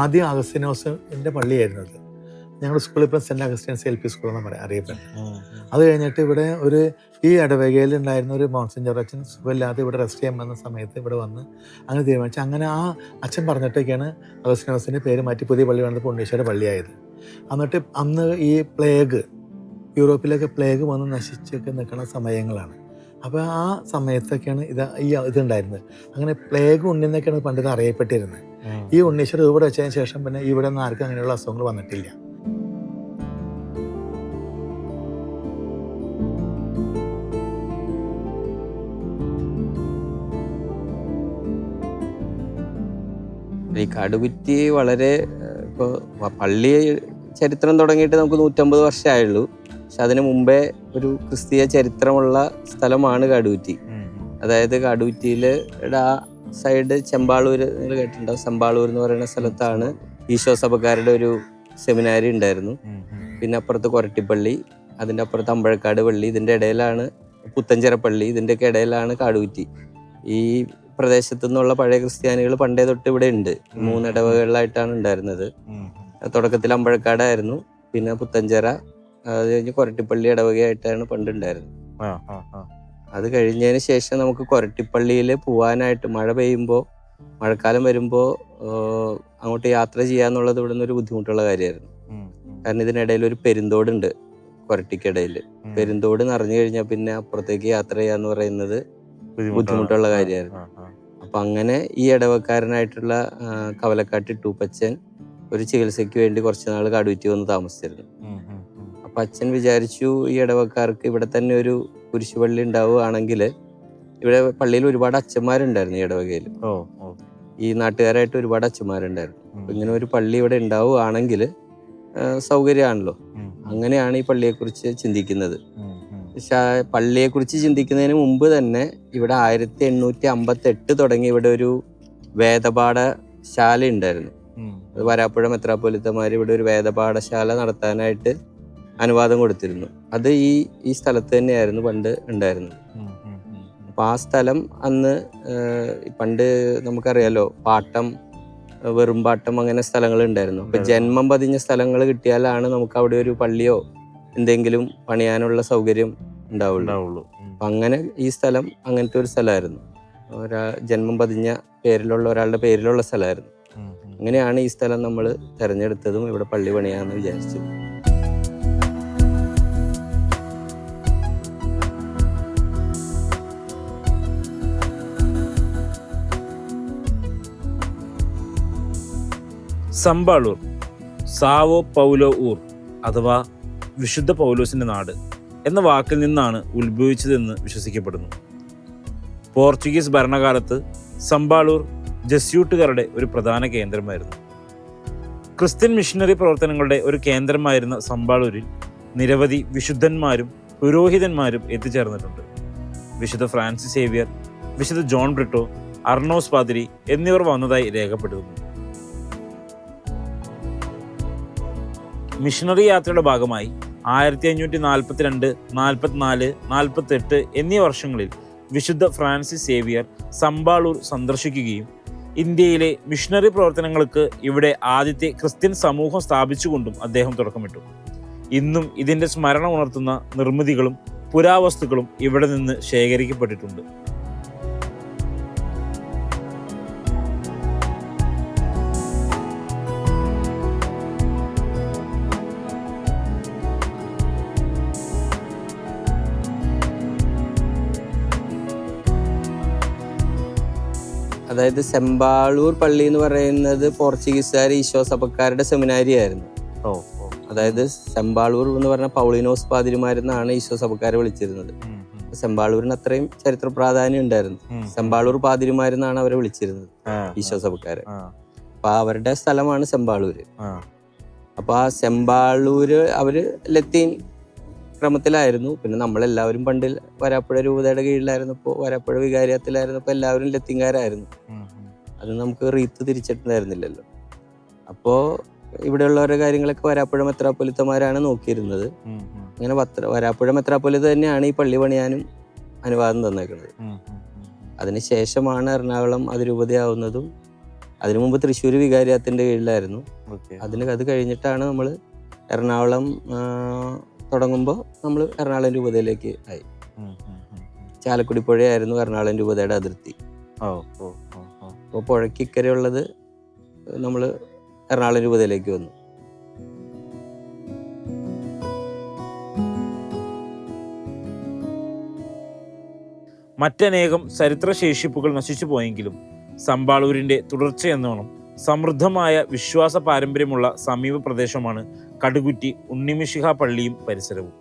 ആദ്യം അഗസ്തീനോസിൻ്റെ പള്ളിയായിരുന്നു അത്. ഞങ്ങളുടെ സ്കൂളിൽ ഇപ്പം സെൻറ്റ് അഗസ്റ്റീൻസ് LP സ്കൂൾ എന്നാണ് അറിയപ്പെടുന്നത്. അത് കഴിഞ്ഞിട്ട് ഇവിടെ ഈ ഇടവകയിൽ ഉണ്ടായിരുന്ന ഒരു മോൺസിഞ്ഞർ അച്ഛൻ സുഖമില്ലാതെ ഇവിടെ റെസ്റ്റ് ചെയ്യാൻ വന്ന സമയത്ത് ഇവിടെ വന്ന് അങ്ങനെ തീരുമാനിച്ചു. അങ്ങനെ ആ അച്ഛൻ പറഞ്ഞിട്ടൊക്കെയാണ് അഗസ്തീനോസിൻ്റെ പേര് മാറ്റി പുതിയ പള്ളി വന്നത് പുണ്യേശ്വര പള്ളിയായത്. എന്നിട്ട് അന്ന് ഈ യൂറോപ്പിലൊക്കെ പ്ലേഗ് വന്ന് നശിച്ചൊക്കെ നിൽക്കുന്ന സമയങ്ങളാണ്. അപ്പോൾ ആ സമയത്തൊക്കെയാണ് ഇതുണ്ടായിരുന്നത്. അങ്ങനെ പ്ലേഗ് ഉണ്ണിന്നൊക്കെയാണ് പണ്ടിത് അറിയപ്പെട്ടിരുന്നത്. ഈ ഉണ്ണീശ്വരൻ ഇവിടെ വെച്ചതിന് ശേഷം പിന്നെ ഇവിടെ നിന്ന് ആർക്കും അങ്ങനെയുള്ള അസുഖങ്ങൾ വന്നിട്ടില്ല. ഈ കാടുകുറ്റി വളരെ ഇപ്പോൾ പള്ളി ചരിത്രം തുടങ്ങിയിട്ട് നമുക്ക് 150 വർഷമായുള്ളൂ. പക്ഷെ അതിന് മുമ്പേ ഒരു ക്രിസ്തീയ ചരിത്രമുള്ള സ്ഥലമാണ് കാടുകുറ്റി. അതായത് കാടുകുറ്റിയിൽ ആ സൈഡ് ചെമ്പാളൂർ, നിങ്ങൾ കേട്ടിട്ടുണ്ടാവും. ചെമ്പാളൂർ എന്ന് പറയുന്ന സ്ഥലത്താണ് ഈശോ സഭക്കാരുടെ ഒരു സെമിനാരി ഉണ്ടായിരുന്നു. പിന്നെ അപ്പുറത്ത് കൊരട്ടിപ്പള്ളി, അതിൻ്റെ അപ്പുറത്ത് അമ്പഴക്കാട് പള്ളി, ഇതിൻ്റെ ഇടയിലാണ് പുത്തഞ്ചിറ പള്ളി, ഇതിൻ്റെയൊക്കെ ഇടയിലാണ് കാടുകുറ്റി. ഈ പ്രദേശത്തു നിന്നുള്ള പഴയ ക്രിസ്ത്യാനികൾ പണ്ടേ തൊട്ട് ഇവിടെ ഉണ്ട്. 3 ഇടവകളിലായിട്ടാണ് ഉണ്ടായിരുന്നത്. തുടക്കത്തിൽ അമ്പഴക്കാടായിരുന്നു, പിന്നെ പുത്തഞ്ചിറ, അത് കഴിഞ്ഞ് കൊരട്ടിപ്പള്ളി ഇടവകയായിട്ടാണ് പണ്ടുണ്ടായിരുന്നത്. അത് കഴിഞ്ഞതിന് ശേഷം നമുക്ക് കൊരട്ടിപ്പള്ളിയിൽ പോകാനായിട്ട് മഴ പെയ്യുമ്പോൾ, മഴക്കാലം വരുമ്പോൾ അങ്ങോട്ട് യാത്ര ചെയ്യാന്നുള്ളത് ഇവിടെ നിന്നൊരു ബുദ്ധിമുട്ടുള്ള കാര്യമായിരുന്നു. കാരണം ഇതിനിടയിൽ ഒരു പെരുന്തോടുണ്ട്, കൊരട്ടിക്കിടയിൽ. പെരുന്തോട് നിറഞ്ഞു കഴിഞ്ഞാൽ പിന്നെ അപ്പുറത്തേക്ക് യാത്ര ചെയ്യാന്ന് പറയുന്നത് ബുദ്ധിമുട്ടുള്ള കാര്യമായിരുന്നു. അപ്പൊ അങ്ങനെ ഈ ഇടവക്കാരനായിട്ടുള്ള കവലക്കാട്ട് ടൂപ്പച്ചൻ ഒരു ചികിത്സയ്ക്ക് വേണ്ടി കുറച്ച് നാൾ കാടുകുറ്റി വന്ന് താമസിച്ചിരുന്നു. അപ്പൊ അച്ഛൻ വിചാരിച്ചു ഈ ഇടവക്കാർക്ക് ഇവിടെ തന്നെ ഒരു കുരിശുപള്ളി ഉണ്ടാവുകയാണെങ്കിൽ, ഇവിടെ പള്ളിയിൽ ഒരുപാട് അച്ഛന്മാരുണ്ടായിരുന്നു ഈ ഇടവകയിൽ. ഈ നാട്ടുകാരായിട്ട് ഒരുപാട് അച്ഛന്മാരുണ്ടായിരുന്നു. അപ്പൊ ഇങ്ങനെ ഒരു പള്ളി ഇവിടെ ഉണ്ടാവുകയാണെങ്കിൽ സൗകര്യമാണല്ലോ. അങ്ങനെയാണ് ഈ പള്ളിയെക്കുറിച്ച് ചിന്തിക്കുന്നത്. പക്ഷെ പള്ളിയെക്കുറിച്ച് ചിന്തിക്കുന്നതിന് മുമ്പ് തന്നെ ഇവിടെ 1858 തുടങ്ങി ഇവിടെ ഒരു വേദപാഠശാല ഉണ്ടായിരുന്നു. അത് വരാപ്പുഴ മെത്രാപ്പൊലീത്തമാർ ഇവിടെ ഒരു വേദപാഠശാല നടത്താനായിട്ട് അനുവാദം കൊടുത്തിരുന്നു. അത് ഈ സ്ഥലത്ത് തന്നെയായിരുന്നു പണ്ട് ഉണ്ടായിരുന്നത്. അപ്പൊ ആ സ്ഥലം അന്ന് പണ്ട് നമുക്കറിയാലോ, പാട്ടം, വെറുംപാട്ടം, അങ്ങനെ സ്ഥലങ്ങൾ ഉണ്ടായിരുന്നു. അപ്പൊ ജന്മം പതിഞ്ഞ സ്ഥലങ്ങൾ കിട്ടിയാലാണ് നമുക്ക് അവിടെ ഒരു പള്ളിയോ എന്തെങ്കിലും പണിയാനുള്ള സൗകര്യം ഉണ്ടാവുള്ളൂ. അപ്പൊ അങ്ങനെ ഈ സ്ഥലം അങ്ങനത്തെ ഒരു സ്ഥലമായിരുന്നു. ജന്മം പതിഞ്ഞ ഒരാളുടെ പേരിലുള്ള സ്ഥലമായിരുന്നു. അങ്ങനെയാണ് ഈ സ്ഥലം നമ്മൾ തിരഞ്ഞെടുത്തതും ഇവിടെ പള്ളി പണിയാന്ന് വിചാരിച്ചത്. സമ്പാളൂർ, സാവോ പൗലോ ഊർ അഥവാ വിശുദ്ധ പൗലോസിൻ്റെ നാട് എന്ന വാക്കിൽ നിന്നാണ് ഉത്ഭവിച്ചതെന്ന് വിശ്വസിക്കപ്പെടുന്നു. പോർച്ചുഗീസ് ഭരണകാലത്ത് സമ്പാളൂർ ജസ്യൂട്ടുകാരുടെ ഒരു പ്രധാന കേന്ദ്രമായിരുന്നു. ക്രിസ്ത്യൻ മിഷണറി പ്രവർത്തനങ്ങളുടെ ഒരു കേന്ദ്രമായിരുന്ന സമ്പാളൂരിൽ നിരവധി വിശുദ്ധന്മാരും പുരോഹിതന്മാരും എത്തിച്ചേർന്നിട്ടുണ്ട്. വിശുദ്ധ ഫ്രാൻസിസ് സേവിയർ, വിശുദ്ധ ജോൺ ബ്രിട്ടോ, അർണോസ് പാതിരി എന്നിവർ വന്നതായി രേഖപ്പെടുന്നു. മിഷണറി യാത്രയുടെ ഭാഗമായി 1542, 44, 48 എന്നീ വർഷങ്ങളിൽ വിശുദ്ധ ഫ്രാൻസിസ് സേവിയർ സമ്പാളൂർ സന്ദർശിക്കുകയും ഇന്ത്യയിലെ മിഷണറി പ്രവർത്തനങ്ങൾക്ക് ഇവിടെ ആദ്യത്തെ ക്രിസ്ത്യൻ സമൂഹം സ്ഥാപിച്ചുകൊണ്ടും അദ്ദേഹം തുടക്കമിട്ടു. ഇന്നും ഇതിൻ്റെ സ്മരണ ഉണർത്തുന്ന നിർമ്മിതികളും പുരാവസ്തുക്കളും ഇവിടെ നിന്ന് ശേഖരിക്കപ്പെട്ടിട്ടുണ്ട്. അതായത് ചെമ്പാളൂർ പള്ളി എന്ന് പറയുന്നത് പോർച്ചുഗീസുകാർ ഈശോ സഭക്കാരുടെ സെമിനാരി ആയിരുന്നു. അതായത് ചെമ്പാളൂർ എന്ന് പറഞ്ഞ പൗളിനോസ് പാതിരിമാരെന്നാണ് ഈശോ സഭക്കാരെ വിളിച്ചിരുന്നത്. ചെമ്പാളൂരിന് അത്രയും ചരിത്ര പ്രാധാന്യം ഉണ്ടായിരുന്നു. ചെമ്പാളൂർ പാതിരിമാരെന്നാണ് അവരെ വിളിച്ചിരുന്നത് ഈശോ സഭക്കാരെ. അപ്പോൾ അവരുടെ സ്ഥലമാണ് സെമ്പാളൂർ. ആ. അപ്പോൾ ആ സെമ്പാളൂര് അവർ ലത്തീൻ ക്രമത്തിലായിരുന്നു. പിന്നെ നമ്മളെല്ലാവരും പണ്ട് വരാപ്പുഴ രൂപതയുടെ കീഴിലായിരുന്നപ്പോൾ, വരാപ്പുഴ വികാരിയത്തിലായിരുന്നപ്പോൾ എല്ലാവരും ലത്തീൻകാരായിരുന്നു. അത് നമുക്ക് റീത്ത് തിരിച്ചിട്ടുണ്ടായിരുന്നില്ലല്ലോ. അപ്പോൾ ഇവിടെയുള്ളവരുടെ കാര്യങ്ങളൊക്കെ വരാപ്പുഴ മെത്രാപ്പൊലിത്തമാരാണ് നോക്കിയിരുന്നത്. അങ്ങനെ വരാപ്പുഴ മെത്രാപ്പൊലിത്ത തന്നെയാണ് ഈ പള്ളി പണിയാനും അനുവാദം തന്നേക്കുന്നത്. അതിനുശേഷമാണ് എറണാകുളം അതിരൂപതയാവുന്നതും. അതിനു മുമ്പ് തൃശ്ശൂർ വികാരിയത്തിൻ്റെ കീഴിലായിരുന്നു. അത് കഴിഞ്ഞിട്ടാണ് നമ്മൾ എറണാകുളം തുടങ്ങുമ്പോൾ നമ്മൾ എറണാകുളം രൂപതയിലേക്ക് ആയി. ചാലക്കുടി പുഴയായിരുന്നു എറണാകുളം രൂപതയുടെ അതിർത്തി. അപ്പോൾ പുഴയ്ക്ക് ഇക്കരെയുള്ളത് നമ്മൾ എറണാകുളം രൂപതയിലേക്ക് വന്നു. മറ്റനേകം ചരിത്രശേഷിപ്പുകൾ നശിച്ചു പോയെങ്കിലും സമ്പാളൂരിൻ്റെ തുടർച്ചയെന്നോണം സമൃദ്ധമായ വിശ്വാസ പാരമ്പര്യമുള്ള സമീപ പ്രദേശമാണ് കടുകുറ്റി ഉണ്ണിമിശിഹ പള്ളിയും പരിസരവും.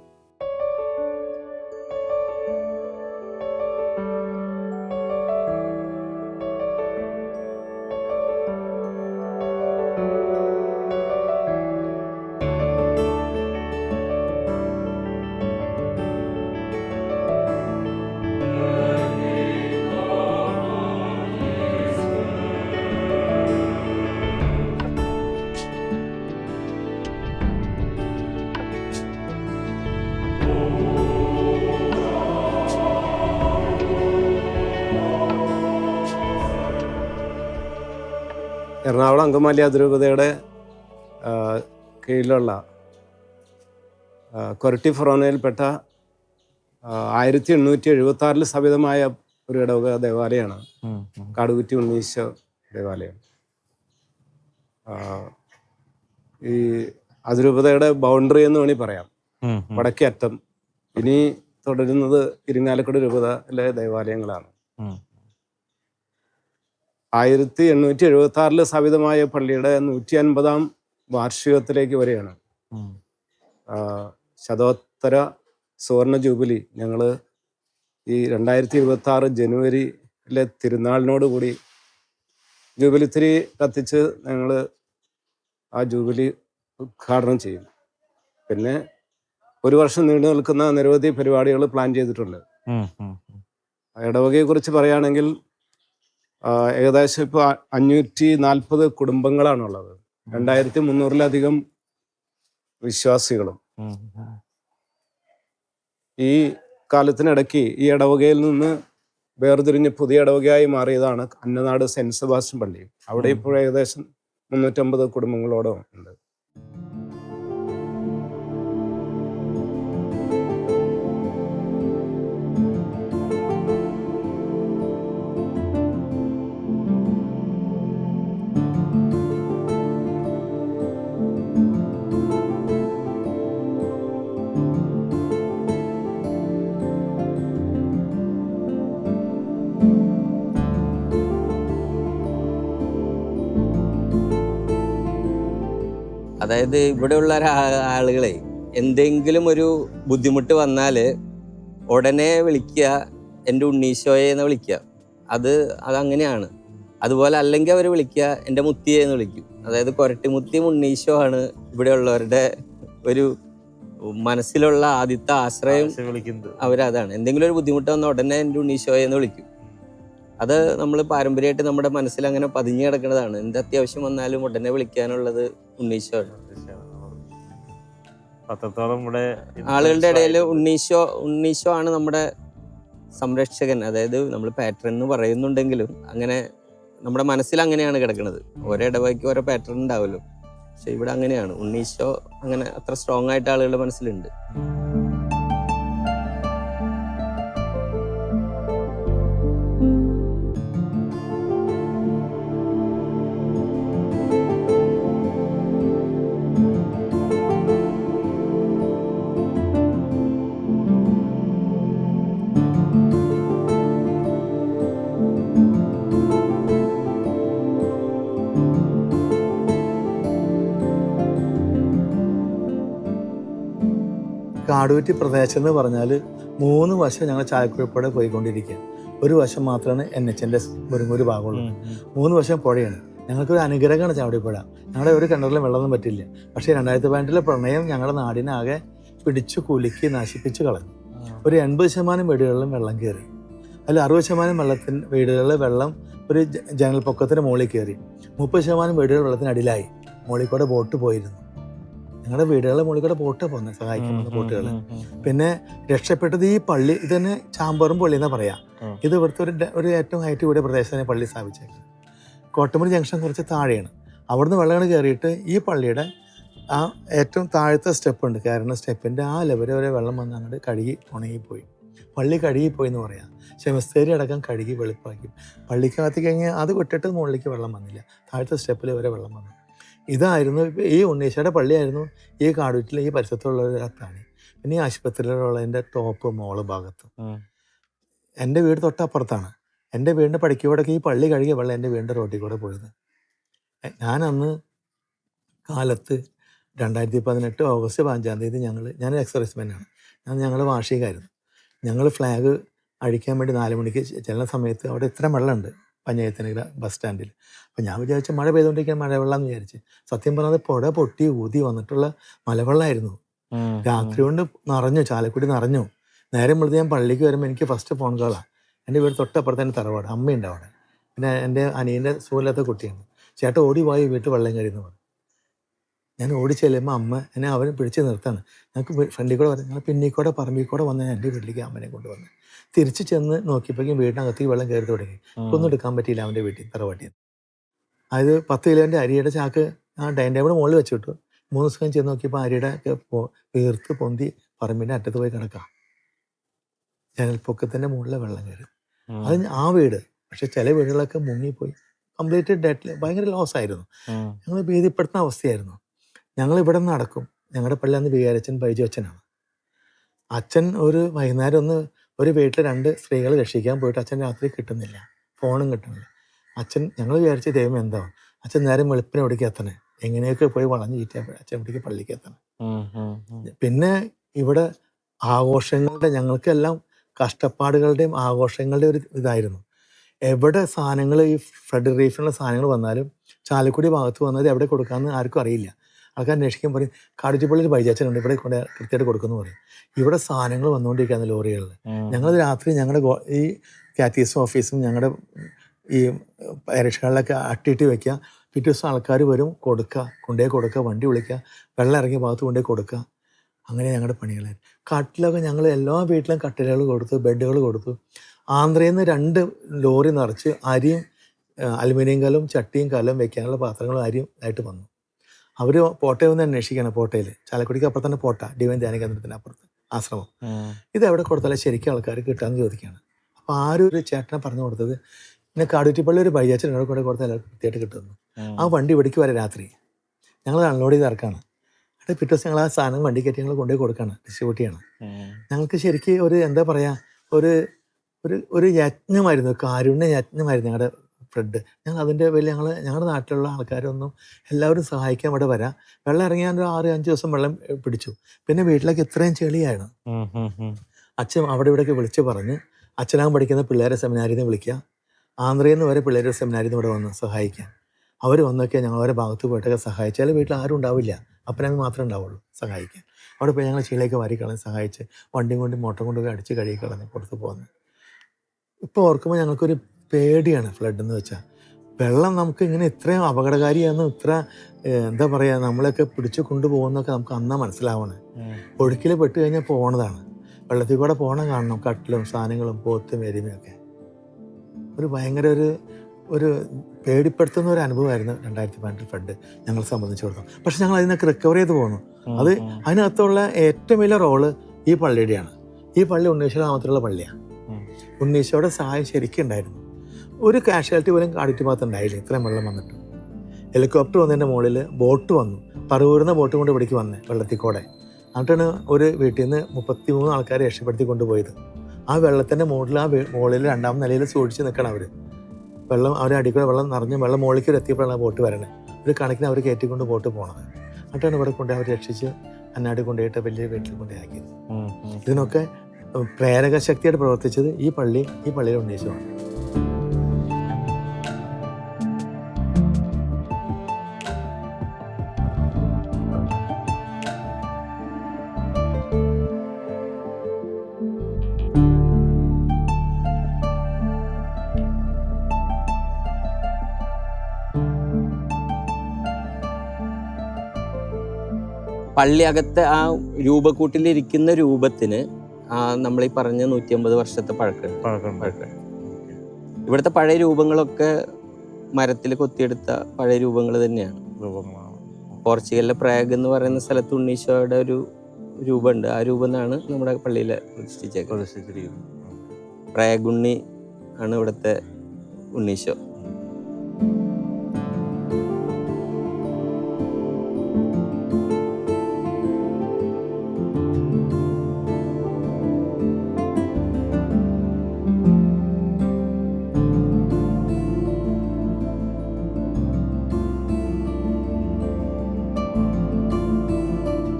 എറണാകുളം അങ്കമാലി അതിരൂപതയുടെ കീഴിലുള്ള കൊരട്ടി ഫൊറോനയിൽപ്പെട്ട 1876 സ്ഥാപിതമായ ഒരു ഇടവക ദേവാലയമാണ് കാടുകുറ്റി ഉണ്ണീശോ ദേവാലയം. ഈ അതിരൂപതയുടെ ബൗണ്ടറി എന്ന് വേണമെങ്കിൽ പറയാം, വടക്കേ അറ്റം. ഇനി തുടരുന്നത് ഇരിങ്ങാലക്കുട രൂപതയിലെ ദേവാലയങ്ങളാണ്. 1876 സ്ഥാപിതമായ പള്ളിയുടെ 150-ാം വാർഷികത്തിലേക്ക് വരെയാണ്. ശതോത്തര സുവർണ ജൂബിലി ഞങ്ങൾ ഈ 2026 ജനുവരിയിലെ തിരുനാളിനോട് കൂടി ജൂബിലി തിരി കത്തിച്ച് ഞങ്ങൾ ആ ജൂബിലി ഉദ്ഘാടനം ചെയ്യും. പിന്നെ ഒരു വർഷം നീണ്ടു നിൽക്കുന്ന നിരവധി പരിപാടികൾ പ്ലാൻ ചെയ്തിട്ടുണ്ട്. ഇടവകയെക്കുറിച്ച് പറയുകയാണെങ്കിൽ ഏകദേശം ഇപ്പോൾ 540 കുടുംബങ്ങളാണുള്ളത്. 2300-ലധികം വിശ്വാസികളും. ഈ കാലത്തിനിടയ്ക്ക് ഈ ഇടവകയിൽ നിന്ന് വേർതിരിഞ്ഞ് പുതിയ ഇടവകയായി മാറിയതാണ് അന്നനാട് സെന്റ് സെബാസ്റ്റ്യൻ പള്ളി. അവിടെ ഇപ്പോൾ ഏകദേശം 350 കുടുംബങ്ങളോളം ഉണ്ട്. അതായത് ഇവിടെയുള്ള ആളുകളെ എന്തെങ്കിലും ഒരു ബുദ്ധിമുട്ട് വന്നാൽ ഉടനെ വിളിക്കുക, എൻ്റെ ഉണ്ണീശോയെ എന്ന് വിളിക്കുക. അതങ്ങനെയാണ്. അതുപോലെ അല്ലെങ്കിൽ അവർ വിളിക്കുക എൻ്റെ മുത്തിയെ എന്ന് വിളിക്കും. അതായത് കൊരട്ടിമുത്തിയും ഉണ്ണീശോ ആണ് ഇവിടെയുള്ളവരുടെ ഒരു മനസ്സിലുള്ള ആദ്യത്തെ ആശ്രയം. അവരതാണ്. എന്തെങ്കിലും ഒരു ബുദ്ധിമുട്ട് വന്നാൽ ഉടനെ എൻ്റെ ഉണ്ണീശോയെ എന്ന് വിളിക്കും. അത് നമ്മൾ പാരമ്പര്യമായിട്ട് നമ്മുടെ മനസ്സിൽ അങ്ങനെ പതിഞ്ഞു കിടക്കുന്നതാണ്. എന്ത് അത്യാവശ്യം വന്നാലും ഉടനെ വിളിക്കാനുള്ളത് ഉണ്ണീശോ ആണ്. ആളുകളുടെ ഇടയിൽ ഉണ്ണീശോ ആണ് നമ്മുടെ സംരക്ഷകൻ. അതായത് നമ്മൾ പാറ്റേൺ എന്ന് പറയുന്നുണ്ടെങ്കിലും അങ്ങനെ നമ്മുടെ മനസ്സിൽ അങ്ങനെയാണ് കിടക്കുന്നത്. ഓരോ ഇടവകയ്ക്ക് ഓരോ പാറ്റേൺ ഉണ്ടാവുമല്ലോ. പക്ഷെ ഇവിടെ അങ്ങനെയാണ്. ഉണ്ണീശോ അങ്ങനെ അത്ര സ്ട്രോങ് ആയിട്ട് ആളുകളുടെ മനസ്സിലുണ്ട്. കാടുകുറ്റി പ്രദേശം എന്ന് പറഞ്ഞാൽ 3 വശം ഞങ്ങൾ ചായക്കുഴപ്പോടെ പോയിക്കൊണ്ടിരിക്കുക. ഒരു വശം മാത്രമാണ് NH-ൻ്റെ മുരുങ്ങൂര് ഭാഗമുള്ളൂ. 3 വശം പുഴയാണ്. ഞങ്ങൾക്കൊരു അനുഗ്രഹമാണ് ചാവടിപ്പുഴ. ഞങ്ങളുടെ ഒരു കിണറിലും വെള്ളമൊന്നും പറ്റില്ല. പക്ഷേ 2018 പ്രളയം ഞങ്ങളുടെ നാടിനാകെ പിടിച്ചു കുലുക്കി നശിപ്പിച്ച് കളഞ്ഞു. ഒരു 80% വീടുകളിലും വെള്ളം കയറി. അതിൽ 60% വീടുകളിൽ വെള്ളം ഒരു ജനൽപ്പൊക്കത്തിന് മുകളിൽ കയറി. 30% വീടുകൾ വെള്ളത്തിനടിയിലായി. മുകളിൽ കൂടെ ബോട്ട് പോയിരുന്നു. ഞങ്ങളുടെ വീടുകളുടെ മുകളിൽ കൂടെ ബോട്ട് പോകുന്നത്, സഹായിക്കാൻ പോകുന്ന ബോട്ടുകൾ. പിന്നെ രക്ഷപ്പെട്ടത് ഈ പള്ളി, ഇത് തന്നെ ചാമ്പറും പള്ളി എന്നാ പറയാം. ഇത് ഇവിടുത്തെ ഒരു ഏറ്റവും ഹൈറ്റ് കൂടിയ പ്രദേശത്തിന് പള്ളി സ്ഥാപിച്ചേക്കുന്നത്. കോട്ടമുറി ജംഗ്ഷൻ കുറച്ച് താഴെയാണ്. അവിടുന്ന് വെള്ളം കയറിയിട്ട് ഈ പള്ളിയുടെ ആ ഏറ്റവും താഴത്തെ സ്റ്റെപ്പ് ഉണ്ട്, കയറുന്ന സ്റ്റെപ്പിൻ്റെ ആ ലെവൽ വരെ വെള്ളം വന്ന് അങ്ങോട്ട് കഴുകി ഉണങ്ങിപ്പോയി. പള്ളി കഴുകിപ്പോയി എന്ന് പറയാം. സെമിത്തേരി അടക്കം കഴുകി വെളുപ്പാക്കി. പള്ളിക്കകത്ത് കഴിഞ്ഞാൽ അത് വിട്ടിട്ട് മുകളിലേക്ക് വെള്ളം വന്നില്ല. താഴത്തെ സ്റ്റെപ്പിൽ വരെ വെള്ളം വന്നു. ഇതായിരുന്നു ഈ ഉണ്ണീശയുടെ പള്ളിയായിരുന്നു ഈ കാടുവീട്ടിലെ ഈ പരിസരത്തുള്ള ഒരു അത്താണി. പിന്നെ ഈ ആശുപത്രിയിലുള്ളതിൻ്റെ ടോപ്പ് മോള് ഭാഗത്ത്. എൻ്റെ വീട് തൊട്ടപ്പുറത്താണ്. എൻ്റെ വീടിൻ്റെ പടിക്കൂടൊക്കെ ഈ പള്ളി കഴുകിയ വെള്ളം എൻ്റെ വീടിൻ്റെ റോട്ടിൽ കൂടെ പോയത്. ഞാനന്ന് കാലത്ത് 2018 ഓഗസ്റ്റ് 15 ഞാൻ എക്സർവൈസ്മെൻ്റാണ്. ഞങ്ങൾ വാർഷികമായിരുന്നു. ഞങ്ങൾ ഫ്ലാഗ് അഴിക്കാൻ വേണ്ടി 4 മണിക്ക് ചെല്ലുന്ന സമയത്ത് അവിടെ ഇത്ര വെള്ളമുണ്ട് പഞ്ചായത്തിന് ബസ് സ്റ്റാൻഡിൽ. അപ്പം ഞാൻ വിചാരിച്ചു മഴ പെയ്തുകൊണ്ടിരിക്കാൻ മഴവെള്ളം എന്ന് വിചാരിച്ച്. സത്യം പറഞ്ഞത് പുഴ പൊട്ടി ഊതി വന്നിട്ടുള്ള മലവെള്ളമായിരുന്നു. രാത്രി കൊണ്ട് നിറഞ്ഞു, ചാലക്കുടി നിറഞ്ഞു. നേരം വെളുത്ത് ഞാൻ പള്ളിക്ക് വരുമ്പോൾ എനിക്ക് ഫസ്റ്റ് ഫോൺ കോളാണ്. എൻ്റെ വീട് തൊട്ടപ്പുറത്ത് തന്നെ തറവാട്, അമ്മയുണ്ട് അവിടെ. പിന്നെ എൻ്റെ അനിയൻ്റെ സുഖമില്ലാത്ത കുട്ടിയാണ്. ചേട്ടൻ ഓടി പോയി വീട്ടിൽ വെള്ളം കയറിയെന്ന് പറഞ്ഞു. ഞാൻ ഓടി ചെല്ലുമ്പോൾ അമ്മ എന്നെ അവനെ പിടിച്ച് നിർത്താണ്. ഞങ്ങൾക്ക് ഫ്രണ്ടിൽ കൂടെ വന്ന് ഞങ്ങൾ പിന്നിൽ കൂടെ പറമ്പിൽ കൂടെ വന്ന് എൻ്റെ വീട്ടിലേക്ക് അമ്മനെ കൊണ്ടുവന്ന് തിരിച്ച് ചെന്ന് നോക്കിയപ്പോഴേക്കും വീടിനകത്തേക്ക് വെള്ളം കയറി തുടങ്ങി. ഒന്നും എടുക്കാൻ പറ്റിയില്ല അവൻ്റെ വീട്ടിൽ, തറവാട്ടിൽ. അത് 10 കിലോൻ്റെ അരിയുടെ ചാക്ക് ആ ഡൈനിങ് ടേബിൾ മുകളിൽ വെച്ചിട്ടു. 3 ദിവസം ചെന്ന് നോക്കിയപ്പോൾ അരിയുടെ ഒക്കെ വീർത്ത് പൊന്തി പറമ്പിൻ്റെ അറ്റത്ത് പോയി കിടക്കാം. ജനൽപ്പൊക്കത്തിൻ്റെ മുകളിലെ വെള്ളം കയറി. അത് ആ വീട്. പക്ഷെ ചില വീടുകളൊക്കെ മുങ്ങിപ്പോയി, കംപ്ലീറ്റ് ഡെഡ്, ഭയങ്കര ലോസ് ആയിരുന്നു. ഞങ്ങൾ ഭീതിപ്പെടുത്തുന്ന അവസ്ഥയായിരുന്നു. ഞങ്ങൾ ഇവിടെ നിന്ന് നടക്കും. ഞങ്ങളുടെ പള്ളി അന്ന് വികാരച്ചൻ ബൈജു അച്ഛനാണ്. അച്ഛൻ ഒരു വൈകുന്നേരം ഒരു വീട്ടിൽ 2 സ്ത്രീകൾ രക്ഷിക്കാൻ പോയിട്ട് അച്ഛൻ രാത്രി കിട്ടുന്നില്ല, ഫോണും കിട്ടുന്നില്ല. ഞങ്ങൾ വിചാരിച്ച ദൈവം എന്താവും. അച്ഛൻ നേരം വെളുപ്പിനെ എവിടേക്ക് എത്തണേ, എങ്ങനെയൊക്കെ പോയി വളഞ്ഞു ചീറ്റാൻ അച്ഛൻ എവിടേക്ക് പള്ളിക്ക് എത്തണം. പിന്നെ ഇവിടെ ആഘോഷങ്ങളുടെ, ഞങ്ങൾക്കെല്ലാം കഷ്ടപ്പാടുകളുടെയും ആഘോഷങ്ങളുടെയും ഒരു ഇതായിരുന്നു. എവിടെ സാധനങ്ങൾ ഈ ഫ്ലഡ് റിലീഫിനുള്ള സാധനങ്ങൾ വന്നാലും ചാലക്കുടി ഭാഗത്ത് വന്നത് എവിടെ കൊടുക്കാമെന്ന് ആർക്കും അറിയില്ല. ആൾക്കാർ അന്വേഷിക്കാൻ പറയും കാടുറ്റിപ്പള്ളി ഒരു ബൈജാച്ചനുണ്ട്, ഇവിടെ കൊണ്ട് കൃത്യമായിട്ട് കൊടുക്കുന്നു പറയും. ഇവിടെ സാധനങ്ങൾ വന്നുകൊണ്ടിരിക്കുകയാണ് ലോറികളിൽ. ഞങ്ങൾ രാത്രി ഞങ്ങളുടെ ഈ കാറ്റീസ് ഓഫീസും ഞങ്ങളുടെ ഈ പരീക്ഷകളിലൊക്കെ അട്ടിയിട്ട് വയ്ക്കുക. പിറ്റേ ദിവസം ആൾക്കാർ വരും, കൊണ്ടുപോയി കൊടുക്കുക, വണ്ടി വിളിക്കുക, വെള്ളം ഇറങ്ങിയ ഭാഗത്ത് കൊണ്ടുപോയി കൊടുക്കുക. അങ്ങനെ ഞങ്ങളുടെ പണികളായിരുന്നു. കട്ടിലൊക്കെ ഞങ്ങൾ എല്ലാ വീട്ടിലും കട്ടിലുകൾ കൊടുത്തു, ബെഡുകൾ കൊടുത്തു. ആന്ധ്രയിൽ നിന്ന് 2 ലോറി നിറച്ച് അരിയും അലുമിനിയം കലും ചട്ടിയും കലം വെക്കാനുള്ള പാത്രങ്ങളും അരിയും ആയിട്ട് വന്നു. അവർ പോട്ടയിൽ വന്ന് അന്വേഷിക്കുകയാണ്. പോട്ടയിൽ ചാലക്കുടിക്ക് അപ്പുറത്ത് തന്നെ പോട്ട, ഡിവൈൻ ധ്യാന കേന്ദ്രത്തിന് അപ്പുറത്ത് ആശ്രമം. ഇത് എവിടെ കൊടുത്താലും ശരിക്കും ആൾക്കാർ കിട്ടാമെന്ന് ചോദിക്കുകയാണ്. അപ്പോൾ ആരും ഒരു ചേട്ടനെ പറഞ്ഞു കൊടുത്തത് പിന്നെ കാടുറ്റിപ്പള്ളി ഒരു ബൈജാച്ചൻ ഇവിടെ കൊണ്ട് കൊടുത്താൽ എല്ലാവർക്കും കൃത്യമായിട്ട് കിട്ടുന്നു. ആ വണ്ടി ഇവിടേക്ക് വരെ രാത്രി ഞങ്ങൾ അൺലോഡ് ചെയ്ത് ഇറക്കാണ്. എന്നിട്ട് പിറ്റേ ദിവസം ഞങ്ങൾ ആ സാധനം വണ്ടി കയറ്റി ഞങ്ങൾ കൊണ്ടുപോയി കൊടുക്കുകയാണ്, ഡിസ്ട്രിബ്യൂട്ട് ചെയ്യണം. ഞങ്ങൾക്ക് ശരിക്കും ഒരു എന്താ പറയുക, ഒരു യജ്ഞമായിരുന്നു, കാരുണ്യ യജ്ഞമായിരുന്നു ഞങ്ങളുടെ ഫ്ലഡ്. ഞങ്ങൾ അതിൻ്റെ പേരിൽ ഞങ്ങളുടെ നാട്ടിലുള്ള ആൾക്കാരൊന്നും എല്ലാവരും സഹായിക്കാൻ ഇവിടെ വരാം. വെള്ളം ഇറങ്ങിയാൽ ഒരു 6-5 ദിവസം വെള്ളം പിടിച്ചു. പിന്നെ വീട്ടിലേക്ക് ഇത്രയും ചെളിയാണ്. അച്ഛൻ അവിടെ ഇവിടെയൊക്കെ വിളിച്ച് പറഞ്ഞ് അച്ഛനാകും പഠിക്കുന്ന പിള്ളേരെ സെമിനാരിൽ നിന്ന് വിളിക്കുക, ആന്ധ്രയിൽ നിന്ന് വരെ പിള്ളേരെ സെമിനാരിൽ നിന്ന് ഇവിടെ വന്ന് സഹായിക്കാൻ. അവർ വന്നൊക്കെ ഞങ്ങൾ അവരെ ഭാഗത്ത് പോയിട്ടൊക്കെ സഹായിച്ചാൽ വീട്ടിൽ ആരും ഉണ്ടാവില്ല, അപ്പനമ്മ മാത്രമേ ഉണ്ടാവുള്ളൂ സഹായിക്കാൻ. അവിടെ പോയി ഞങ്ങൾ ചീലയൊക്കെ വാരിക്കളഞ്ഞ് സഹായിച്ച് വണ്ടിയും കൊണ്ട് മോട്ടർ കൊണ്ടൊക്കെ അടിച്ച് കഴുകി കളഞ്ഞ് പുറത്ത് പോകുന്നത്. ഇപ്പോൾ ഓർക്കുമ്പോൾ ഞങ്ങൾക്കൊരു പേടിയാണ് ഫ്ലഡ് എന്ന് വെച്ചാൽ. വെള്ളം നമുക്ക് ഇങ്ങനെ ഇത്രയും അപകടകാരിയാണെന്നും ഇത്ര എന്താ പറയുക നമ്മളെയൊക്കെ പിടിച്ചു കൊണ്ടുപോകുന്നൊക്കെ നമുക്ക് അന്നാ മനസ്സിലാവണേ. ഒഴുക്കിൽ പെട്ട് കഴിഞ്ഞാൽ പോകണതാണ്. വെള്ളത്തിൽ കൂടെ പോകണം കാണണം, കട്ടിലും സാധനങ്ങളും പോത്തും എരുമയൊക്കെ. ഒരു ഭയങ്കര ഒരു പേടിപ്പെടുത്തുന്ന ഒരു അനുഭവമായിരുന്നു 2018 ഫ്ലഡ് ഞങ്ങളെ സംബന്ധിച്ചിടത്തോളം. പക്ഷെ ഞങ്ങൾ അതിൽ നിന്നൊക്കെ റിക്കവർ ചെയ്ത് പോകുന്നു. അതിനകത്തുള്ള ഏറ്റവും വലിയ റോള് ഈ പള്ളിയുടെയാണ്. ഈ പള്ളി ഉണ്ണീശ്വര നാമത്തിലുള്ള പള്ളിയാണ്. ഉണ്ണീശ്വരുടെ സഹായം ശരിക്കും ഉണ്ടായിരുന്നു. ഒരു കാഷ്വാലിറ്റി പോലും കാടിറ്റ് ഭാഗത്ത് ഉണ്ടായില്ല ഇത്രയും വെള്ളം വന്നിട്ട്. ഹെലികോപ്റ്റർ വന്നതിൻ്റെ മുകളിൽ ബോട്ട് വന്നു, പറവൂരുന്ന ബോട്ട് കൊണ്ട് ഇവിടേക്ക് വന്നേ വെള്ളത്തിൽ കൂടെ. എന്നിട്ടാണ് ഒരു വീട്ടിൽ നിന്ന് 33 ആൾക്കാരെ രക്ഷപ്പെടുത്തി കൊണ്ടുപോയത്. ആ വെള്ളത്തിൻ്റെ മുകളിൽ, ആ മുകളിൽ 2ാം നിലയിൽ സൂക്ഷിച്ച് നിൽക്കണം അവർ. വെള്ളം അവരെ അടിക്കൂടെ വെള്ളം നിറഞ്ഞ് വെള്ളം മുകളിലേക്ക് എത്തിയപ്പോഴാണ് ബോട്ട് വരണേ. ഒരു കണക്കിന് അവർ കയറ്റിക്കൊണ്ട് ബോട്ട് പോകണത്. എന്നിട്ടാണ് ഇവിടെ കൊണ്ട് അവർ രക്ഷിച്ച് അന്നാട് കൊണ്ടുപോയിട്ട് വലിയ വീട്ടിൽ കൊണ്ടുപോയാക്കിയത്. ഇതിനൊക്കെ പ്രേരക ശക്തിയായിട്ട് പ്രവർത്തിച്ചത് ഈ പള്ളിയിൽ ഉന്നയിച്ചതാണ്. പള്ളി അകത്തെ ആ രൂപക്കൂട്ടിലിരിക്കുന്ന രൂപത്തിന് നമ്മളീ പറഞ്ഞ 150 വർഷത്തെ പഴക്കം. ഇവിടുത്തെ പഴയ രൂപങ്ങളൊക്കെ മരത്തിൽ കൊത്തിയെടുത്ത പഴയ രൂപങ്ങൾ തന്നെയാണ്. പോർച്ചുഗലിലെ പ്രാഗ് എന്ന് പറയുന്ന സ്ഥലത്ത് ഉണ്ണീശോയുടെ ഒരു രൂപമുണ്ട്. ആ രൂപം എന്നാണ് നമ്മുടെ പള്ളിയിൽ പ്രതിഷ്ഠിച്ചിരിക്കുന്നത്. പ്രാഗ് ഉണ്ണി ആണ് ഇവിടുത്തെ ഉണ്ണീശോ.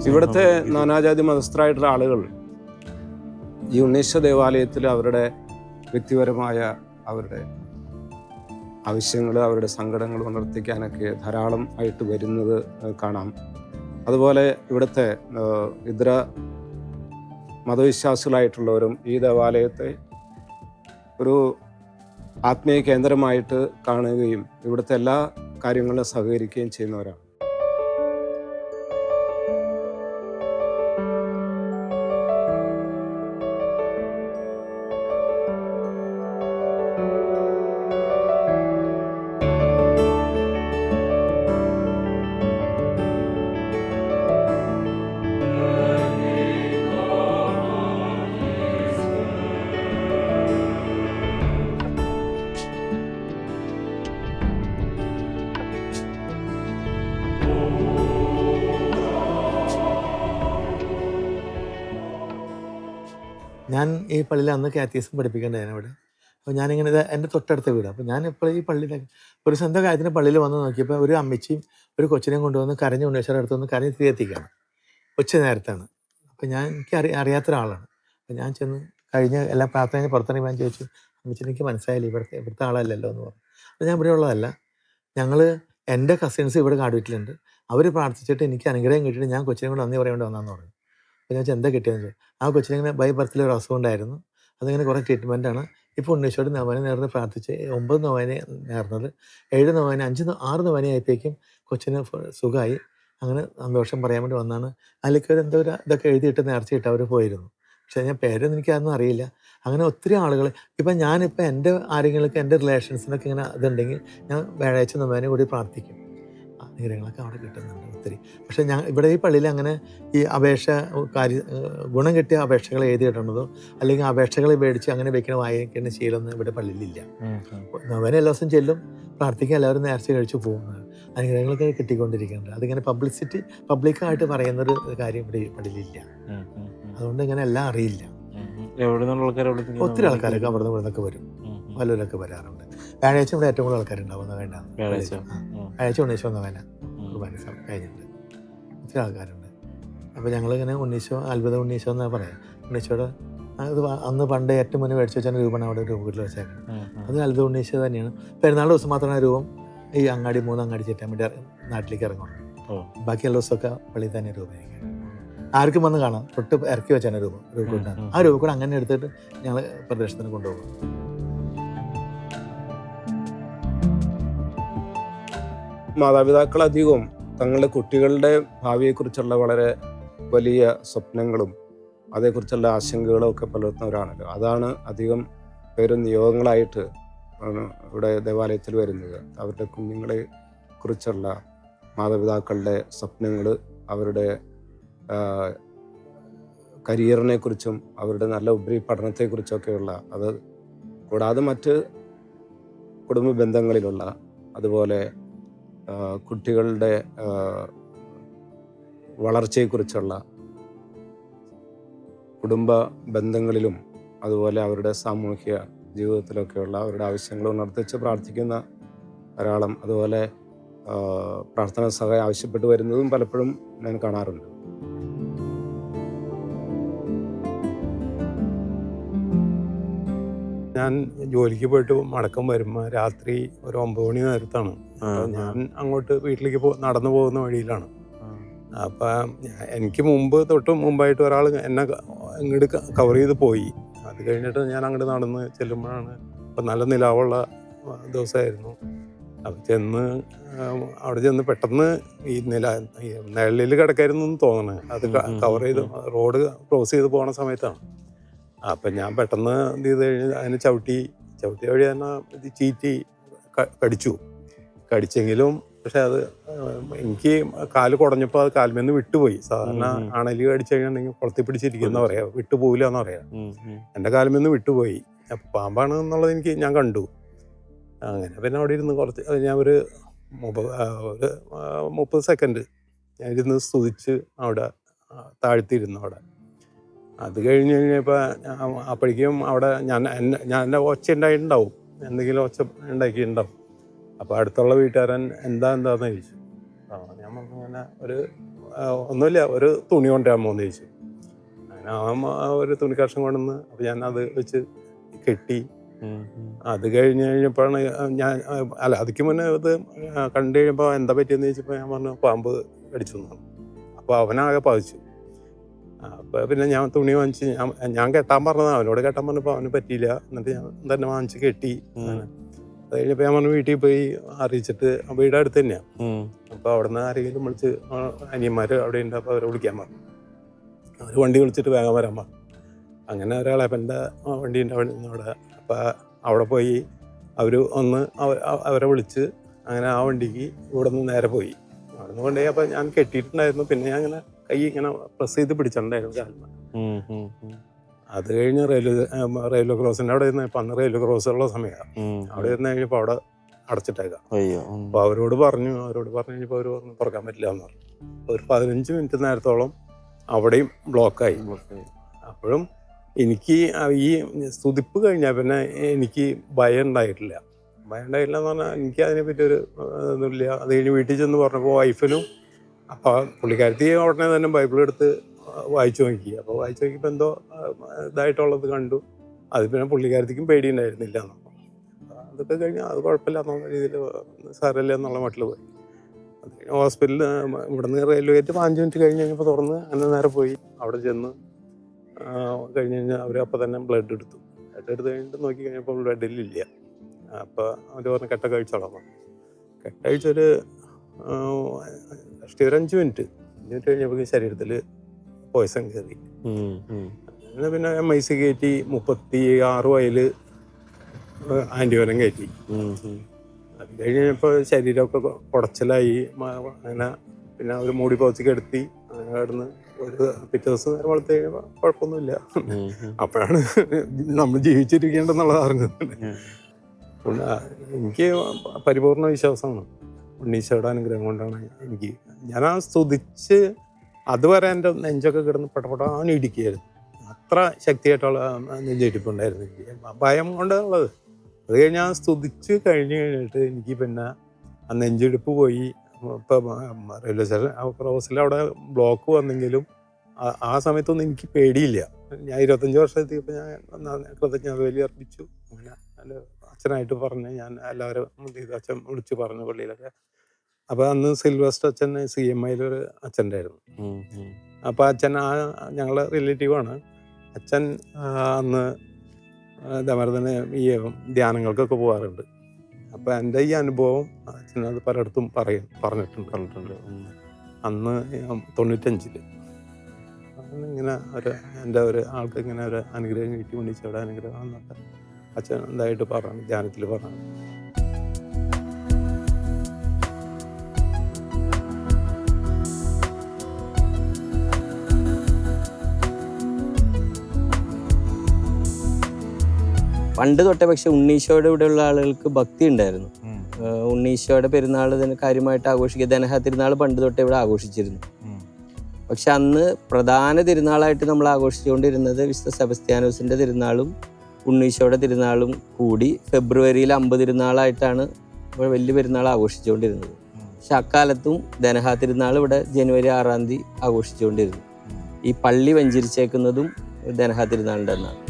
ഇവിടുത്തെ നാനാജാതി മതസ്ഥരായിട്ടുള്ള ആളുകൾ ഈ ഉണ്ണീശോ ദേവാലയത്തിൽ അവരുടെ വ്യക്തിപരമായ അവരുടെ ആവശ്യങ്ങൾ, അവരുടെ സങ്കടങ്ങൾ ഉണർത്തിക്കാനൊക്കെ ധാരാളം ആയിട്ട് വരുന്നത് കാണാം. അതുപോലെ ഇവിടുത്തെ ഇതര മതവിശ്വാസികളായിട്ടുള്ളവരും ഈ ദേവാലയത്തെ ഒരു ആത്മീയ കേന്ദ്രമായിട്ട് കാണുകയും ഇവിടുത്തെ എല്ലാ കാര്യങ്ങളിലും സഹകരിക്കുകയും ചെയ്യുന്നവരാണ്. ഞാൻ ഈ പള്ളിയിൽ അന്ന് കാറ്റീസം പഠിപ്പിക്കേണ്ടതാണ് ഇവിടെ. അപ്പോൾ ഞാനിങ്ങനെ എൻ്റെ തൊട്ടടുത്ത വീട്. അപ്പോൾ ഞാൻ ഇപ്പോൾ ഈ പള്ളിയിലേക്ക് ഒരു സ്വന്തം കാര്യത്തിന് പള്ളിയിൽ വന്ന് നോക്കിയപ്പോൾ ഒരു അമ്മച്ചിയും ഒരു കൊച്ചിനെയും കൊണ്ടുവന്ന് കരഞ്ഞ് ഉണ്ണീശ്വരുടെ അടുത്ത് വന്ന് കരഞ്ഞ് തിരികെത്തിക്കുകയാണ്. ഉച്ച നേരത്താണ്. അപ്പോൾ എനിക്ക് അറിയാത്ത ഒരാളാണ്. അപ്പോൾ ഞാൻ ചെന്ന് കഴിഞ്ഞ എല്ലാ പ്രാർത്ഥനയും പുറത്തിറങ്ങി ഞാൻ ചോദിച്ചു, അമ്മച്ചി എനിക്ക് മനസ്സിലായില്ല, ഇവിടുത്തെ ആളല്ലല്ലോ എന്ന് പറഞ്ഞു. അപ്പോൾ ഞാൻ ഇവിടെ ഉള്ളതല്ല, ഞങ്ങൾ എൻ്റെ കസിൻസ് ഇവിടെ കാടുവീട്ടിലുണ്ട്, അവർ പ്രാർത്ഥിച്ചിട്ട് എനിക്ക് അനുഗ്രഹം കിട്ടിയിട്ട് ഞാൻ കൊച്ചിനെ കൊണ്ട് നന്ദി പറയാൻ വന്നാന്ന് പറഞ്ഞു. അപ്പോൾ ഞാൻ എന്താ കിട്ടിയെന്ന് ചോദിച്ചു. ആ കൊച്ചിനിങ്ങനെ ബൈ ബർത്തിൽ ഒരു അസുഖം ഉണ്ടായിരുന്നു, അതിങ്ങനെ കുറേ ട്രീറ്റ്മെൻറ്റാണ്. ഇപ്പോൾ ഉണ്ണീശോയുടെ നൊവേന നേർന്ന് പ്രാർത്ഥിച്ച് 9 നൊവേന നേർന്നത്, 7 നൊവേന 6 നൊവേന ആയപ്പോഴേക്കും കൊച്ചിന് സുഖമായി. അങ്ങനെ സന്തോഷം പറയാൻ വേണ്ടി വന്നാണ്. അതിലേക്ക് ഒരു എന്തോ ഒരു ഇതൊക്കെ എഴുതിയിട്ട് നേർച്ചയിട്ട് അവർ പോയിരുന്നു. പക്ഷേ ഞാൻ പേരൊന്നും എനിക്കതൊന്നും അറിയില്ല. അങ്ങനെ ഒത്തിരി ആളുകൾ ഇപ്പം ഞാനിപ്പോൾ എൻ്റെ ആരെങ്കിലുമൊക്കെ എൻ്റെ റിലേഷൻസിനൊക്കെ ഇങ്ങനെ ഇതുണ്ടെങ്കിൽ ഞാൻ വ്യാഴാഴ്ച നൊവേന കൂടി പ്രാർത്ഥിക്കും. അനുഗ്രഹങ്ങളൊക്കെ അവിടെ കിട്ടുന്നുണ്ട് ഒത്തിരി. പക്ഷേ ഇവിടെ ഈ പള്ളിയിൽ അങ്ങനെ ഈ ഗുണം കിട്ടിയ അപേക്ഷകൾ എഴുതിയിട്ടുണ്ടതോ അല്ലെങ്കിൽ അപേക്ഷകൾ മേടിച്ച് അങ്ങനെ വെക്കണ വായിക്കുന്ന ശീലമൊന്നും ഇവിടെ പള്ളിയിലില്ല. നൊവേന എല്ലാ ദിവസം ചെല്ലും, പ്രാർത്ഥിക്കാൻ എല്ലാവരും നേർച്ച കഴിച്ചു പോകുന്നത്, അനുഗ്രഹങ്ങളൊക്കെ കിട്ടിക്കൊണ്ടിരിക്കുന്നുണ്ട്. അതിങ്ങനെ പബ്ലിക്കായിട്ട് പറയുന്നൊരു കാര്യം ഇവിടെ പള്ളിയിലില്ല. അതുകൊണ്ട് ഇങ്ങനെ എല്ലാം അറിയില്ല. ഒത്തിരി ആൾക്കാരൊക്കെ അവിടെ നിന്നൊക്കെ വരും, വല്ലവരൊക്കെ വരാറുണ്ട്. വ്യാഴാഴ്ച ഇവിടെ ഏറ്റവും കൂടുതൽ ആൾക്കാരുണ്ടാവുന്ന വേണ്ട വ്യാഴാഴ്ച ഉണ്ണീശോ നൊവേന കുർബാന കഴിഞ്ഞിട്ടുണ്ട്, ഒത്തിരി ആൾക്കാരുണ്ട്. അപ്പോൾ ഞങ്ങളിങ്ങനെ ഉണ്ണീശോ അത്ഭുത ഉണ്ണീശോ എന്നാണ് പറയാം. ഉണ്ണീശോയുടെ അത് അന്ന് പണ്ട് ഏറ്റവും മുന്നേ മേടിച്ച് വെച്ചാൽ രൂപമാണ് അവിടെ രൂപത്തിൽ വെച്ചേക്കുന്നത്. അത് അത്ഭുത ഉണ്ണീശോ തന്നെയാണ്. പെരുന്നാൾ ദിവസം മാത്രമാണ് രൂപം ഈ 3 അങ്ങാടി ചുറ്റാൻ വേണ്ടി നാട്ടിലേക്ക് ഇറങ്ങുള്ളൂ. ബാക്കി എല്ലാ ദിവസമൊക്കെ പള്ളിയിൽ തന്നെ രൂപമായിരിക്കും. ആർക്കും വന്ന് കാണാം, തൊട്ട് ഇറക്കി വെച്ചാണ് രൂപം ഉണ്ടാകും. ആ രൂപം കൂടെ അങ്ങനെ എടുത്തിട്ട് ഞങ്ങൾ പ്രദർശനത്തിന് കൊണ്ടുപോകും. മാതാപിതാക്കൾ അധികവും തങ്ങളുടെ കുട്ടികളുടെ ഭാവിയെക്കുറിച്ചുള്ള വളരെ വലിയ സ്വപ്നങ്ങളും അതേക്കുറിച്ചുള്ള ആശങ്കകളും ഒക്കെ പുലർത്തുന്നവരാണല്ലോ. അതാണ് അധികം പേരും നിയോഗങ്ങളായിട്ട് ഇവിടെ ദേവാലയത്തിൽ വരുന്നത്. അവരുടെ കുഞ്ഞുങ്ങളെ കുറിച്ചുള്ള മാതാപിതാക്കളുടെ സ്വപ്നങ്ങൾ, അവരുടെ കരിയറിനെ കുറിച്ചും അവരുടെ നല്ല ഉപരിപഠനത്തെക്കുറിച്ചൊക്കെയുള്ള, അത് കൂടാതെ മറ്റ് കുടുംബ ബന്ധങ്ങളിലുള്ള, അതുപോലെ കുട്ടികളുടെ വളർച്ചയെക്കുറിച്ചുള്ള, കുടുംബ ബന്ധങ്ങളിലും അതുപോലെ അവരുടെ സാമൂഹ്യ ജീവിതത്തിലൊക്കെയുള്ള അവരുടെ ആവശ്യങ്ങൾ ഉണർത്തിച്ച് പ്രാർത്ഥിക്കുന്ന ധാരാളം, അതുപോലെ പ്രാർത്ഥനാ സഹായം ആവശ്യപ്പെട്ട് വരുന്നതും പലപ്പോഴും ഞാൻ കാണാറുണ്ട്. ഞാൻ ജോലിക്ക് പോയിട്ട് മടക്കം വരുമ്പോൾ രാത്രി ഒരു 9 മണി നേരത്താണ്. ഞാൻ അങ്ങോട്ട് വീട്ടിലേക്ക് നടന്നു പോകുന്ന വഴിയിലാണ്. അപ്പം എനിക്ക് തൊട്ട് മുമ്പായിട്ട് ഒരാൾ എന്നെ ഇങ്ങോട്ട് കവർ ചെയ്ത് പോയി. അത് കഴിഞ്ഞിട്ട് ഞാൻ അങ്ങോട്ട് നടന്ന് ചെല്ലുമ്പോഴാണ്, ഇപ്പം നല്ല നിലാവുള്ള ദിവസമായിരുന്നു, അപ്പം ചെന്ന് അവിടെ ചെന്ന് പെട്ടെന്ന് ഈ നിഴലിൽ കിടക്കായിരുന്നു തോന്നണേ. അത് കവർ ചെയ്ത് റോഡ് ക്രോസ് ചെയ്ത് പോണ സമയത്താണ്. അപ്പം ഞാൻ പെട്ടെന്ന് എന്ത് ചെയ്ത് കഴിഞ്ഞാൽ അതിന് ചവിട്ടി വഴി തന്നെ ഇത് ചീറ്റി കടിച്ചെങ്കിലും പക്ഷെ അത് എനിക്ക് കാല് കുടഞ്ഞപ്പോൾ അത് കാൽമേന്ന് വിട്ടുപോയി. സാധാരണ അണലി കടിച്ചു കഴിഞ്ഞിട്ടുണ്ടെങ്കിൽ കുളത്തി പിടിച്ചിരിക്കുന്ന പറയാം, വിട്ടുപോകില്ല എന്ന് പറയാം. എൻ്റെ കാൽമേന്ന് വിട്ടുപോയി. അപ്പം പാമ്പാണ് എന്നുള്ളത് ഞാൻ കണ്ടു. അങ്ങനെ പിന്നെ അവിടെ ഇരുന്ന് കുറച്ച് ഞാൻ ഒരു 30 സെക്കൻഡ് ഞാൻ ഇരുന്ന് സ്തുതിച്ച് അവിടെ താഴ്ത്തിയിരുന്നു അവിടെ. അത് കഴിഞ്ഞ് കഴിഞ്ഞപ്പോൾ അപ്പോഴേക്കും അവിടെ ഞാൻ ഒച്ച ഉണ്ടായിട്ടുണ്ടാവും, എന്തെങ്കിലും ഒച്ച ഉണ്ടാക്കിയിട്ടുണ്ടാവും. അപ്പോൾ അടുത്തുള്ള വീട്ടുകാരൻ എന്താന്ന് ചോദിച്ചു. ഞാൻ അങ്ങനെ ഒന്നുമില്ല, ഒരു തുണി കൊണ്ടുവരാമോന്ന് ചോദിച്ചു. അങ്ങനെ ഒരു തുണി കഷ്ണം കൊണ്ടുവന്ന് അപ്പോൾ ഞാൻ അത് വെച്ച് കെട്ടി. അത് കഴിഞ്ഞ് കഴിഞ്ഞപ്പോഴാണ് അതിക്ക് മുന്നേ ഇത് കണ്ടു കഴിയുമ്പോൾ എന്താ പറ്റിയെന്ന് ചോദിച്ചപ്പോൾ ഞാൻ പറഞ്ഞു പാമ്പ് കടിച്ചു എന്നാണ്. അപ്പോൾ അവനാകെ പതിച്ചു. അപ്പോൾ പിന്നെ ഞാൻ തുണി വാങ്ങിച്ച് ഞാൻ കെട്ടാൻ പറഞ്ഞതാണ്, അവനോട് കെട്ടാൻ പറഞ്ഞപ്പോൾ അവന് പറ്റിയില്ല. എന്നിട്ട് ഞാൻ തന്നെ വാങ്ങിച്ച് കെട്ടി. അത് കഴിഞ്ഞപ്പോൾ ഞാൻ പറഞ്ഞു വീട്ടിൽ പോയി അറിയിച്ചിട്ട്, വീട് അടുത്ത് തന്നെയാണ്. അപ്പോൾ അവിടെ നിന്ന് ആരെങ്കിലും വിളിച്ച് അനിയന്മാർ അവിടെ ഉണ്ട്, അപ്പോൾ അവരെ വിളിക്കാൻ പറഞ്ഞു. അവർ വണ്ടി വിളിച്ചിട്ട് വേഗം വരാൻ പറഞ്ഞു. അങ്ങനെ ഒരാളെപ്പൻ്റെ വണ്ടീൻ്റെ അവിടെ. അപ്പോൾ അവിടെ പോയി അവരെ വിളിച്ച് അങ്ങനെ ആ വണ്ടിക്ക് ഇവിടെ നിന്ന് നേരെ പോയി. അവിടെ നിന്ന് കൊണ്ടുപോയി. അപ്പോൾ ഞാൻ കെട്ടിയിട്ടുണ്ടായിരുന്നു. പിന്നെ ഞാൻ ഇങ്ങനെ കൈ ഇങ്ങനെ പ്രസ് ചെയ്ത് പിടിച്ചിട്ടുണ്ടായിരുന്നു കാലിന്. അത് കഴിഞ്ഞ് റെയിൽവേ ക്രോസിൻ്റെ അവിടെ ഇരുന്ന്, ഇപ്പം അന്ന് റെയിൽവേ ക്രോസ് ഉള്ള സമയമാണ്. അവിടെ ഇരുന്ന് കഴിഞ്ഞപ്പോൾ അവിടെ അടച്ചിട്ടേക്കാം. അപ്പോൾ അവരോട് പറഞ്ഞു കഴിഞ്ഞപ്പോൾ അവർ പറഞ്ഞു തുറക്കാൻ പറ്റില്ല എന്ന് പറഞ്ഞു. ഒരു 15 മിനിറ്റ് നേരത്തോളം അവിടെയും ബ്ലോക്കായി. അപ്പോഴും എനിക്ക് ഈ സ്തുതിപ്പ് കഴിഞ്ഞാൽ പിന്നെ എനിക്ക് ഭയം ഉണ്ടായിട്ടില്ല എന്ന് പറഞ്ഞാൽ എനിക്ക് അതിനെപ്പറ്റി ഒരു ഇതൊന്നുമില്ല. അത് കഴിഞ്ഞ് വീട്ടിൽ ചെന്ന് പറഞ്ഞപ്പോൾ വൈഫിനും, അപ്പോൾ പുള്ളിക്കാരത്തി ഉടനെ തന്നെ ബൈബിൾ എടുത്ത് വായിച്ചു നോക്കി. അപ്പോൾ വായിച്ചു നോക്കിയപ്പോൾ എന്തോ ഇതായിട്ടുള്ളത് കണ്ടു. അത് പിന്നെ പുള്ളിക്കാരത്തിക്കും പേടിയുണ്ടായിരുന്നില്ല എന്നപ്പോൾ അതൊക്കെ കഴിഞ്ഞാൽ അത് കുഴപ്പമില്ല എന്നുള്ള രീതിയിൽ സാരമില്ല എന്നുള്ള മട്ടിൽ പോയി. അത് കഴിഞ്ഞ് ഹോസ്പിറ്റലിൽ ഇവിടെ നിന്ന് റെയിൽവേ ഗേറ്റ് 5 മിനിറ്റ് കഴിഞ്ഞ് കഴിഞ്ഞപ്പോൾ തുറന്ന് അങ്ങനെ നേരെ പോയി. അവിടെ ചെന്ന് കഴിഞ്ഞ് കഴിഞ്ഞാൽ അവർ അപ്പോൾ തന്നെ ബ്ലഡ് എടുത്തു കഴിഞ്ഞിട്ട് നോക്കി കഴിഞ്ഞപ്പോൾ ബ്ലഡിലില്ല. അപ്പോൾ അവർ പറഞ്ഞ് കെട്ട കഴിച്ചോളാം. കെട്ട കഴിച്ചൊരു 5 മിനിറ്റ് കഴിഞ്ഞപ്പോൾ ശരീരത്തിൽ പോയ്സൺ കയറി. അങ്ങനെ പിന്നെ MIC കയറ്റി 36 വയൽ ആൻറ്റിബയോട്ടിക് കയറ്റി. അത് കഴിഞ്ഞപ്പോൾ ശരീരമൊക്കെ കുടച്ചിലായി. അങ്ങനെ പിന്നെ ഒരു മൂടി പോച്ച് കെടുത്തി. അങ്ങനെ കിടന്ന് ഒരു പിറ്റേ ദിവസം നേരം വളർത്തി കഴിയുമ്പോൾ കുഴപ്പമൊന്നുമില്ല. അപ്പോഴാണ് നമ്മൾ ജീവിച്ചിരിക്കേണ്ടെന്നുള്ളത് അറിഞ്ഞത്. എനിക്ക് പരിപൂർണ വിശ്വാസമാണ് ഉണ്ണീശോയുടെ അനുഗ്രഹം കൊണ്ടാണ് ഞാൻ ആ സ്തുതിച്ച് അതുവരെ എൻ്റെ നെഞ്ചൊക്കെ കിടന്ന് പെട്ടപ്പെടാൻ ഇടിക്കുകയായിരുന്നു. അത്ര ശക്തിയായിട്ടുള്ള നെഞ്ചിടിപ്പുണ്ടായിരുന്നു എനിക്ക്, ഭയം കൊണ്ടുള്ളത്. അത് കഴിഞ്ഞ് ആ സ്തുതിച്ച് കഴിഞ്ഞിട്ട് എനിക്ക് പിന്നെ ആ നെഞ്ചിടിപ്പ് പോയി. ഇപ്പം റെയിൽവേ സ്റ്റേഷൻ ക്രോസിൽ അവിടെ ബ്ലോക്ക് വന്നെങ്കിലും ആ സമയത്തൊന്നും എനിക്ക് പേടിയില്ല. ഞാൻ 25 വർഷം എത്തിയപ്പോൾ ഞാൻ കൃതജ്ഞത ബലി അർപ്പിച്ചു. അങ്ങനെ എൻ്റെ അച്ഛനായിട്ട് പറഞ്ഞ് ഞാൻ എല്ലാവരും അച്ഛൻ വിളിച്ച് പറഞ്ഞു പള്ളിയിലൊക്കെ. അപ്പോൾ അന്ന് സിൽവസ്റ്റർ അച്ഛൻ CMIയിലൊരു അച്ഛൻ്റെ. അപ്പോൾ അച്ഛൻ ഞങ്ങളുടെ റിലേറ്റീവാണ്. അച്ഛൻ അന്ന് ഇതേമാതിരി തന്നെ ഈ ധ്യാനങ്ങൾക്കൊക്കെ പോകാറുണ്ട്. അപ്പോൾ എൻ്റെ ഈ അനുഭവം അച്ഛനത് പലയിടത്തും പറഞ്ഞിട്ടുണ്ട്. അന്ന് 95 ഇങ്ങനെ എൻ്റെ ഒരു ആൾക്ക് ഇങ്ങനെ ഒരു അനുഗ്രഹം കിട്ടി, ഉണ്ണിച്ചോടെ അനുഗ്രഹം എന്നൊക്കെ അച്ഛൻ എന്തായിട്ട് പറഞ്ഞു, ധ്യാനത്തിൽ പറഞ്ഞു. പണ്ട് തൊട്ടേ പക്ഷെ ഉണ്ണീശോയുടെ ഇവിടെയുള്ള ആളുകൾക്ക് ഭക്തി ഉണ്ടായിരുന്നു. ഉണ്ണീശോയുടെ പെരുന്നാൾ തന്നെ കാര്യമായിട്ട് ആഘോഷിക്കുക. ദനഹ തിരുനാൾ പണ്ട് തൊട്ടേ ഇവിടെ ആഘോഷിച്ചിരുന്നു. പക്ഷെ അന്ന് പ്രധാന തിരുനാളായിട്ട് നമ്മൾ ആഘോഷിച്ചുകൊണ്ടിരുന്നത് വിശുദ്ധ സെബസ്ത്യാനോസിൻ്റെ തിരുനാളും ഉണ്ണീശോയുടെ തിരുനാളും കൂടി ഫെബ്രുവരിയിൽ 50 തിരുനാളായിട്ടാണ് ഇവിടെ വലിയ പെരുന്നാൾ ആഘോഷിച്ചുകൊണ്ടിരുന്നത്. പക്ഷെ അക്കാലത്തും ദനഹ തിരുനാൾ ഇവിടെ ജനുവരി 6-ാം തീയതി ആഘോഷിച്ചുകൊണ്ടിരുന്നു. ഈ പള്ളി വെഞ്ചരിച്ചേക്കുന്നതും ദനഹ തിരുനാളിൻ്റെ അന്നാണ്.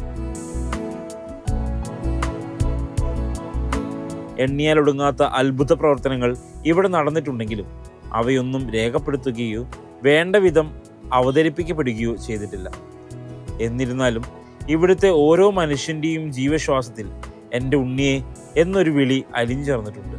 എണ്ണിയാലൊടുങ്ങാത്ത അത്ഭുത പ്രവർത്തനങ്ങൾ ഇവിടെ നടന്നിട്ടുണ്ടെങ്കിലും അവയൊന്നും രേഖപ്പെടുത്തുകയോ വേണ്ട വിധം അവതരിപ്പിക്കപ്പെടുകയോ ചെയ്തിട്ടില്ല. എന്നിരുന്നാലും ഇവിടുത്തെ ഓരോ മനുഷ്യൻ്റെയും ജീവശ്വാസത്തിൽ എൻ്റെ ഉണ്ണിയെ എന്നൊരു വിളി അലിഞ്ഞു ചേർന്നിട്ടുണ്ട്.